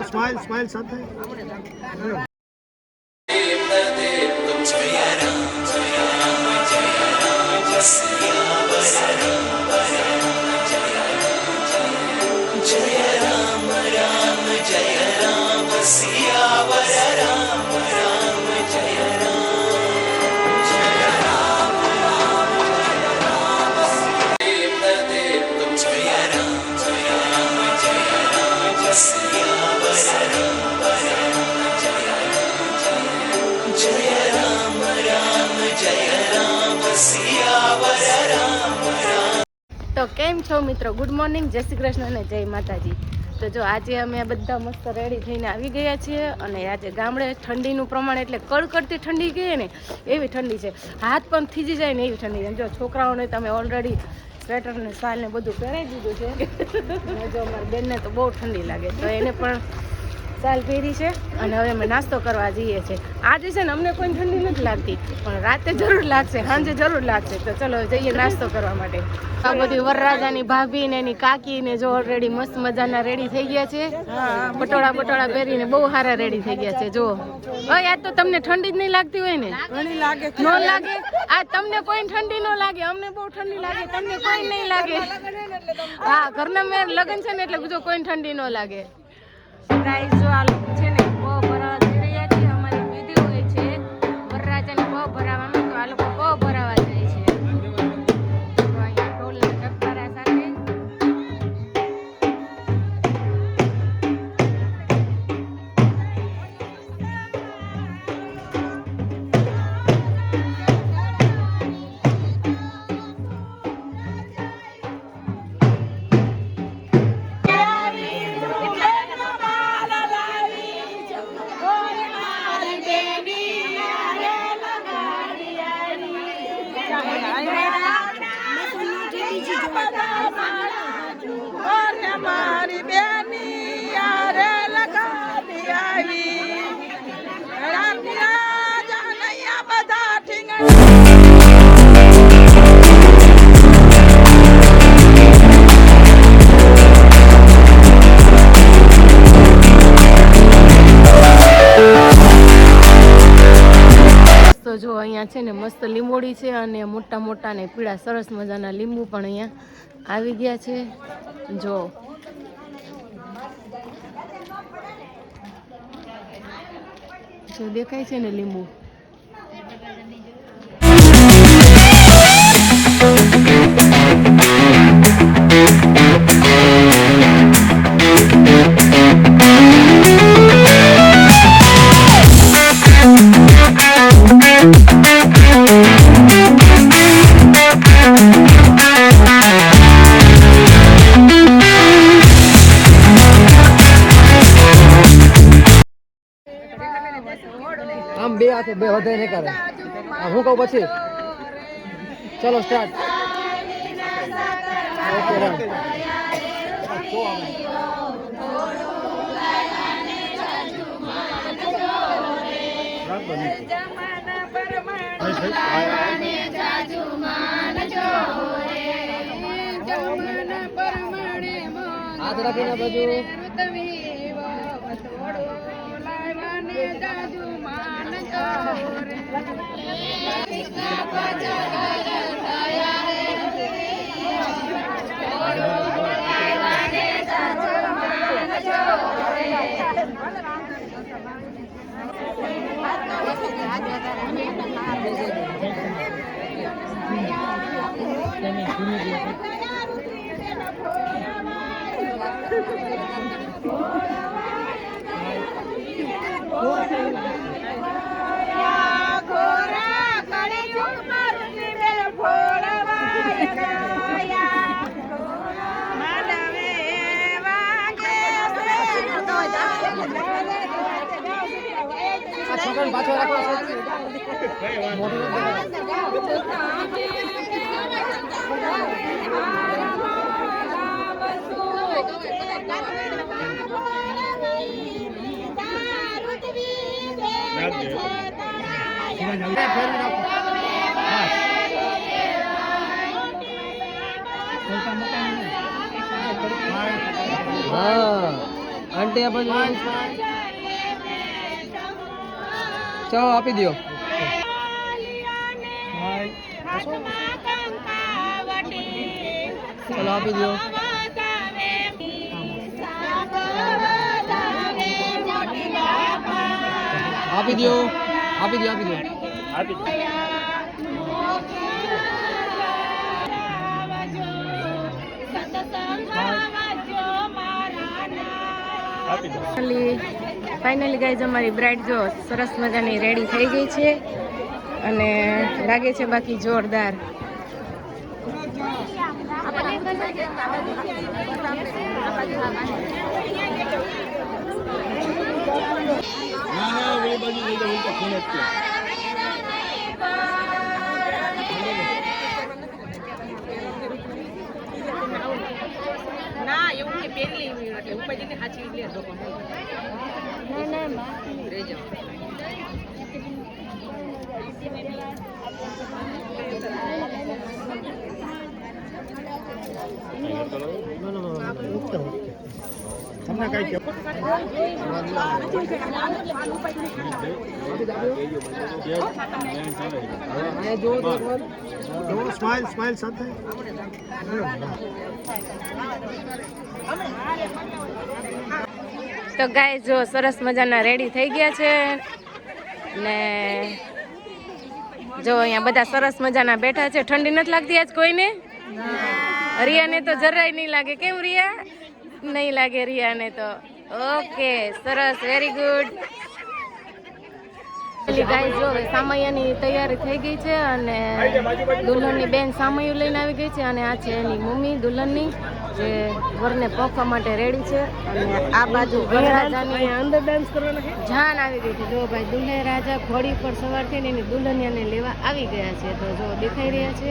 Smile સાથે તો કેમ છો મિત્રો? ગુડ મોર્નિંગ, જય શ્રી કૃષ્ણ અને જય માતાજી. તો જો આજે અમે બધા મસ્ત રેડી થઈને આવી ગયા છીએ અને આજે ગામડે ઠંડીનું પ્રમાણ એટલે કડકડતી ઠંડી કહીએ ને એવી ઠંડી છે. હાથ પણ થીજી જાય ને એવી ઠંડી છે. જો છોકરાઓને તમે ઓલરેડી સ્વેટર ને શાલ ને બધું પહેરાવી દીધું છે. જો અમારી બેનને તો બહુ ઠંડી લાગે તો એને પણ શાલ પહેરી છે અને હવે અમે નાસ્તો કરવા જઈએ છીએ. આજે છે ને અમને કોઈ ઠંડી નથી લાગતી પણ રાતે જરૂર લાગશે, સાંજે જરૂર લાગશે. તો ચલો જઈએ નાસ્તો કરવા માટે. આ બધી વરરાજાની ભાભી ને એની કાકી ને જો ઓલરેડી મસ્ત મજાના રેડી થઈ ગયા છે. પટોળા પહેરીને બહુ સારા રેડી થઈ ગયા છે. જો આજ તો તમને ઠંડી જ નહીં લાગતી હોય ને? ન લાગે? આ તમને કોઈ ઠંડી ન લાગે, અમને બહુ ઠંડી લાગે, તમને કોઈ નહીં લાગે. હા, ઘરના મેં લગ્ન છે ને એટલે બીજો કોઈ ઠંડી ન લાગે. ગાઈસ જો આ લોકો છે ને બહુ ભરાવા જઈ રહ્યા છે. અમારી વિધિ હોય છે વરરાજાને બહુ ભરાવાનું, તો આ લોકો બહુ ભરાવા જાય છે. તો અહીંયા ઢોલ ને ચકકારા સાથે મારી બેની યારે લગાડી આવી જાનૈયા બધા તો જો અહીંયા છે ને મસ્ત લીંબોડી છે અને મોટા મોટા ને પીળા સરસ મજાના લીંબુ પણ અહીંયા આવી ગયા છે. જો દેખાય છે ને લીંબુ. આમ બે હાથે બે વધારે નહીં કરે. હું કહું પછી ચલો સ્ટાર્ટ. હાથ રાખીને બાજુ પાછો રાખો. હા આંટી આપો છો. ચાલો આપી દો. ચાલો આપી દો. આપી દો. આપી દો. આપી દો. ફાઇનલી ગાઈઝ અમારી બ્રાઇડ જો સરસ મજાની રેડી થઈ ગઈ છે અને લાગે છે બાકી જોરદાર. ના એવું કે પહેરી લેવી એટલે ઉપર જઈને સાચી લે તો સ્માઈલ સાથે તો ગાય જો સરસ મજાના રેડી થઈ ગયા છે ને જો અહીંયા બધા સરસ મજાના બેઠા છે. ઠંડી નથી લાગતી આજ કોઈને? રિયાને તો જરાય નહીં લાગે. કેમ રિયા? નહીં લાગે રિયાને તો. ઓકે સરસ, વેરી ગુડ. ગાય જો હવે સામૈયાની તૈયારી થઈ ગઈ છે અને દુલ્હનની બેન સામૈયું લઈને આવી ગઈ છે અને આ છે એની મમ્મી દુલ્હનની જે વરને પોખવા માટે રેડી છે. અને આ બાજુ વરરાજાની અંદર ડાન્સ કરવાના છે. જાન આવી ગઈ છે. જો ભાઈ દુલ્હે રાજા ઘોડી પર સવાર થઈને એની દુલ્હનિયાને લેવા આવી ગયા છે. તો જો દેખાઈ રહ્યા છે.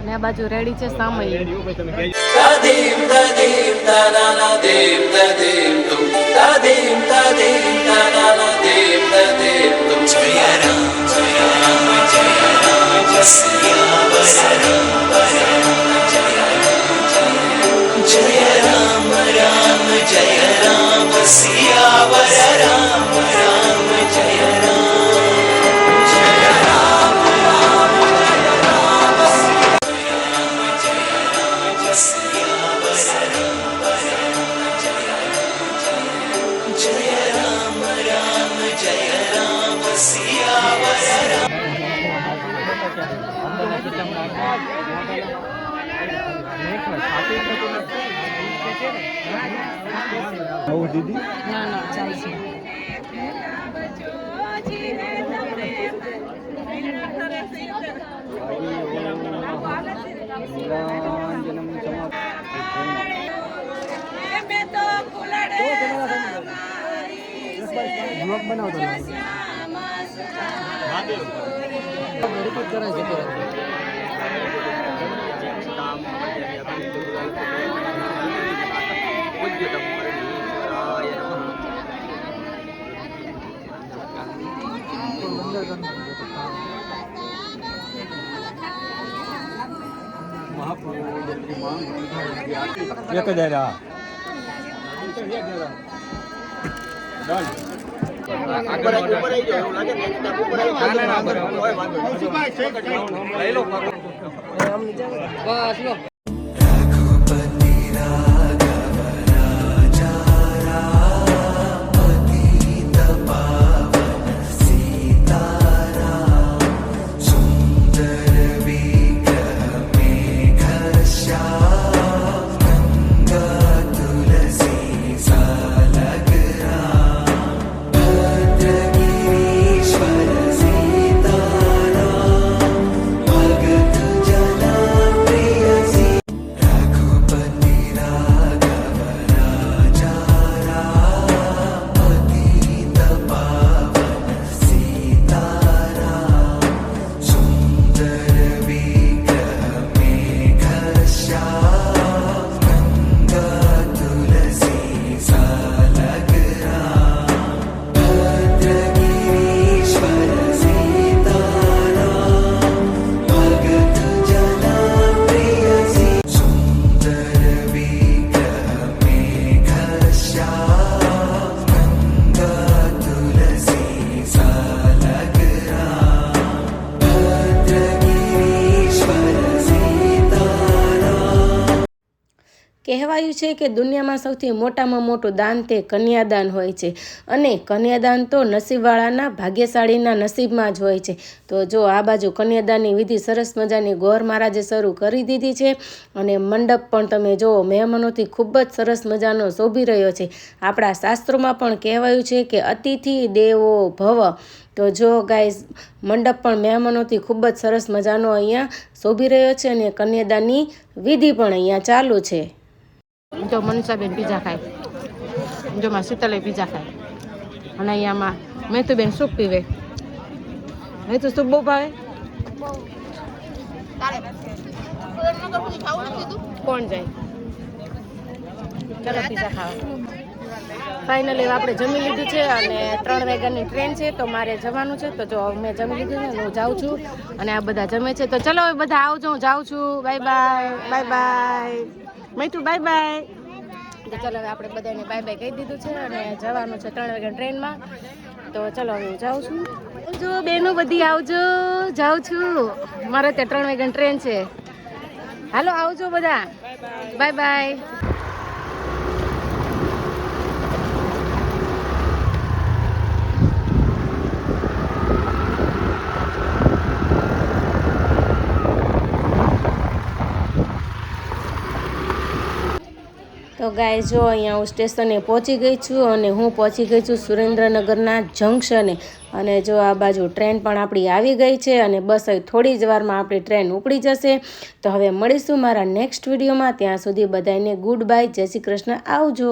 અને આ બાજુ રેડી છે સામૈયું. દીદી ના ના ચાલશે. બનાવતો એક જ આ બસ લો. जला प्रिय सी કહેવાયું છે કે દુનિયામાં સૌથી મોટામાં મોટું દાન તે કન્યાદાન હોય છે અને કન્યાદાન તો નસીબવાળાના ભાગ્યશાળીના નસીબમાં જ હોય છે. તો જો આ બાજુ કન્યાદાનની વિધિ સરસ મજાની ગોર મહારાજે શરૂ કરી દીધી છે અને મંડપ પણ તમે જુઓ મહેમાનોથી ખૂબ જ સરસ મજાનો શોભી રહ્યો છે. આપણા શાસ્ત્રોમાં પણ કહેવાયું છે કે અતિથિ દેવો ભવ. તો જો ગાઈઝ મંડપ પણ મહેમાનોથી ખૂબ જ સરસ મજાનો અહીંયા શોભી રહ્યો છે અને કન્યાદાનની વિધિ પણ અહીંયા ચાલુ છે. જો મનસાબેન પીઝા ખાય, જો માં શીતલે પીઝા ખાય અને અહીંયામાં મેતુબેન સૂપ પીવે. મેતુ સૂપ બહુ ભાવે. કોણ જાય? ચાલો પીઝા ખાવા. ફાઇનલી આપણે જમી લીધું છે અને 3 વાગ્યાની ટ્રેન છે તો મારે જવાનું છે. તો જો મેં જમી લીધું છે, હું જાઉં છું અને આ બધા જમે છે. તો ચલો હવે બધા આવજો, હું જાઉં છું. Bye bye, bye bye. મૈતું બાય બાય. તો ચલો હવે આપણે બધાને બાય બાય કહી દીધું છે અને જવાનું છે 3 વાગ્યાની ટ્રેનમાં. તો ચલો હવે હું જાઉં છું. આવજો બેનો બધી, આવજો. જાઉં છું, મારે ત્યાં 3 વાગ્યાની ટ્રેન છે. હાલો આવજો બધા, બાય બાય. તો ગાય જો અહીંયા હું સ્ટેશને પહોંચી ગઈ છું અને હું પહોંચી ગઈ છું સુરેન્દ્રનગરના જંકશને. અને જો આ બાજુ ટ્રેન પણ આપણી આવી ગઈ છે અને બસ થોડી જ વારમાં આપણી ટ્રેન ઉપડી જશે. તો હવે મળીશું મારા નેક્સ્ટ વિડીયોમાં. ત્યાં સુધી બધાને ગુડ બાય, જય શ્રી કૃષ્ણ, આવજો.